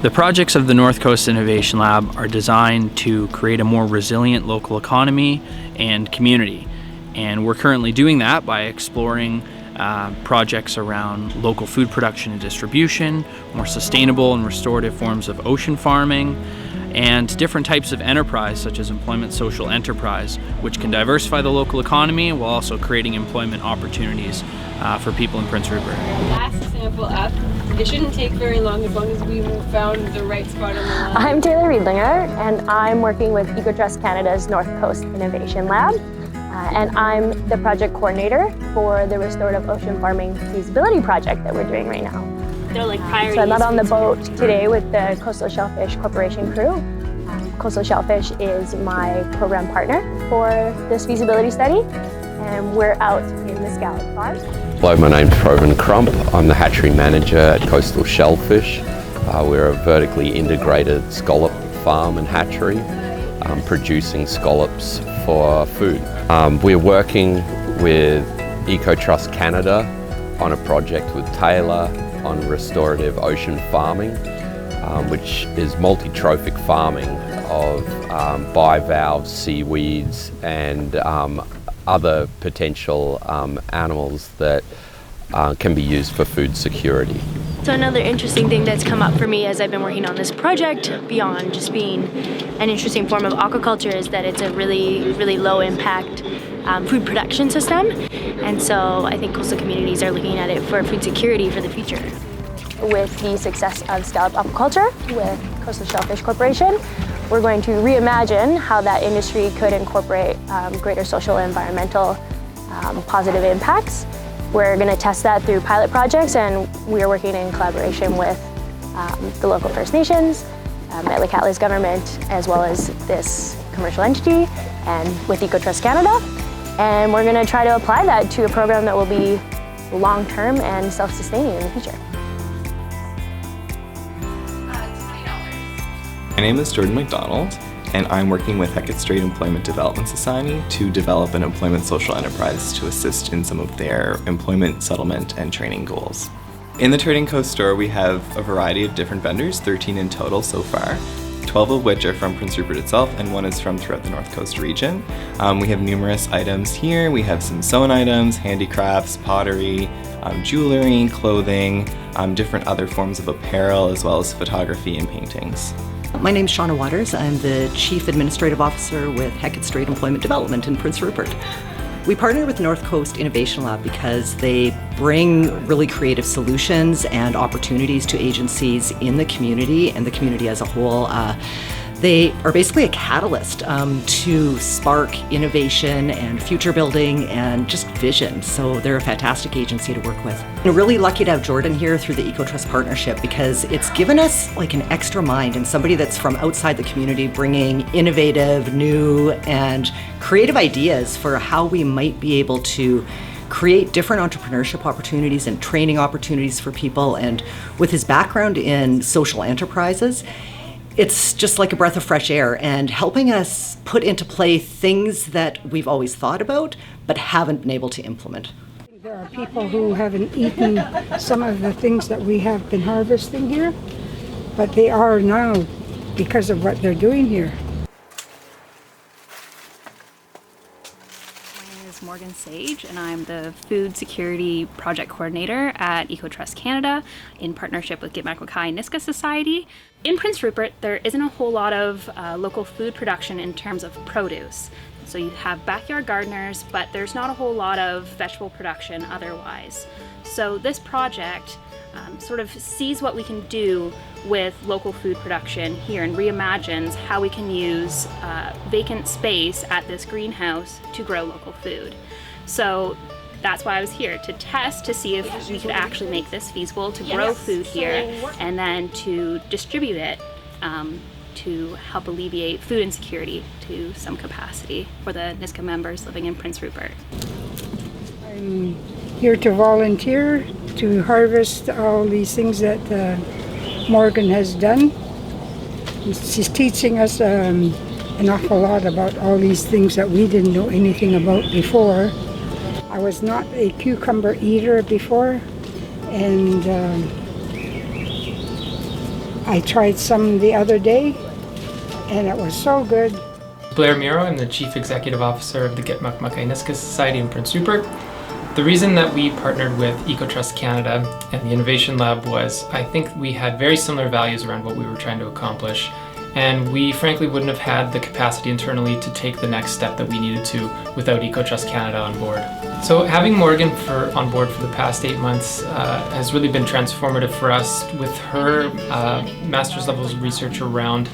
The projects of the North Coast Innovation Lab are designed to create a more resilient local economy and community. And we're currently doing that by exploring projects around local food production and distribution, more sustainable and restorative forms of ocean farming, and different types of enterprise such as employment social enterprise, which can diversify the local economy while also creating employment opportunities for people in Prince Rupert. Last sample up. It shouldn't take very long as we found the right spot on the line. I'm Taylor Riedlinger, and I'm working with Ecotrust Canada's North Coast Innovation Lab. And I'm the project coordinator for the Restorative Ocean Farming Feasibility Project that we're doing right now. They're like priorities. So I'm out on the boat today with the Coastal Shellfish Corporation crew. Coastal Shellfish is my program partner for this feasibility study, and we're out in the Scallop Farm. Hello, my name's Proven Crump. I'm the hatchery manager at Coastal Shellfish. We're a vertically integrated scallop farm and hatchery, producing scallops for food. We're working with Ecotrust Canada on a project with Taylor on restorative ocean farming, which is multi-trophic farming of bivalves, seaweeds, and other potential animals that can be used for food security. So another interesting thing that's come up for me as I've been working on this project, beyond just being an interesting form of aquaculture, is that it's a really, really low impact food production system. And so I think coastal communities are looking at it for food security for the future. With the success of scallop aquaculture with Coastal Shellfish Corporation, we're going to reimagine how that industry could incorporate greater social and environmental positive impacts. We're going to test that through pilot projects, and we are working in collaboration with the local First Nations, Metlakatla's government, as well as this commercial entity, and with Ecotrust Canada. And we're going to try to apply that to a program that will be long-term and self-sustaining in the future. My name is Jordan McDonald, and I'm working with Ecotrust Employment Development Society to develop an employment social enterprise to assist in some of their employment, settlement, and training goals. In the Trading Coast store, we have a variety of different vendors, 13 in total so far, 12 of which are from Prince Rupert itself, and one is from throughout the North Coast region. We have numerous items here. We have some sewn items, handicrafts, pottery, jewelry, clothing, different other forms of apparel, as well as photography and paintings. My name's Shauna Waters. I'm the Chief Administrative Officer with Ecotrust Employment Development in Prince Rupert. We partner with North Coast Innovation Lab because they bring really creative solutions and opportunities to agencies in the community and the community as a whole. They are basically a catalyst to spark innovation and future building and just vision. So they're a fantastic agency to work with. We're really lucky to have Jordan here through the Ecotrust partnership because it's given us like an extra mind and somebody that's from outside the community bringing innovative, new, and creative ideas for how we might be able to create different entrepreneurship opportunities and training opportunities for people. And with his background in social enterprises, it's just like a breath of fresh air and helping us put into play things that we've always thought about but haven't been able to implement. There are people who haven't eaten some of the things that we have been harvesting here, but they are now because of what they're doing here. Morgan Sage, and I'm the Food Security Project Coordinator at Ecotrust Canada in partnership with Gitmac-Mackay Niska Society. In Prince Rupert, there isn't a whole lot of local food production in terms of produce. So you have backyard gardeners, but there's not a whole lot of vegetable production otherwise. So this project sort of sees what we can do with local food production here and reimagines how we can use vacant space at this greenhouse to grow local food. So that's why I was here, to test to see if we could actually make this feasible to grow food here and then to distribute it to help alleviate food insecurity to some capacity for the Niska members living in Prince Rupert. I'm here to volunteer to harvest all these things that Morgan has done. She's teaching us an awful lot about all these things that we didn't know anything about before. I was not a cucumber eater before, and I tried some the other day, and it was so good. Blair Miro, I'm the Chief Executive Officer of the Gitma'kmaq Society in Prince Rupert. The reason that we partnered with Ecotrust Canada and the Innovation Lab was I think we had very similar values around what we were trying to accomplish, and we frankly wouldn't have had the capacity internally to take the next step that we needed to without Ecotrust Canada on board. So having Morgan on board for the past 8 months has really been transformative for us with her master's level research around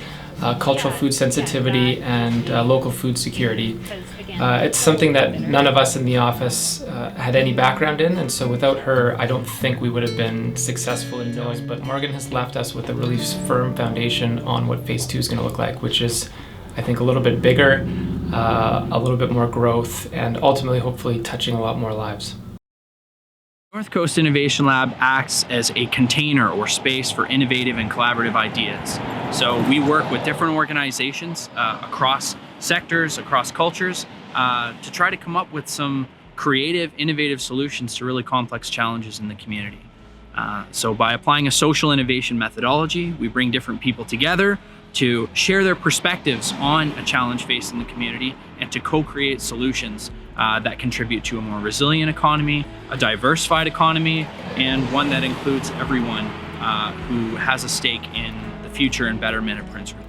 cultural food sensitivity and local food security. It's something that none of us in the office had any background in, and so without her, I don't think we would have been successful in those. But Morgan has left us with a really firm foundation on what Phase 2 is going to look like, which is, I think, a little bit bigger, a little bit more growth, and ultimately, hopefully, touching a lot more lives. North Coast Innovation Lab acts as a container or space for innovative and collaborative ideas. So we work with different organizations across sectors, across cultures, to try to come up with some creative, innovative solutions to really complex challenges in the community. So by applying a social innovation methodology, we bring different people together to share their perspectives on a challenge facing the community and to co-create solutions that contribute to a more resilient economy, a diversified economy, and one that includes everyone who has a stake in the future and betterment of Prince Rupert.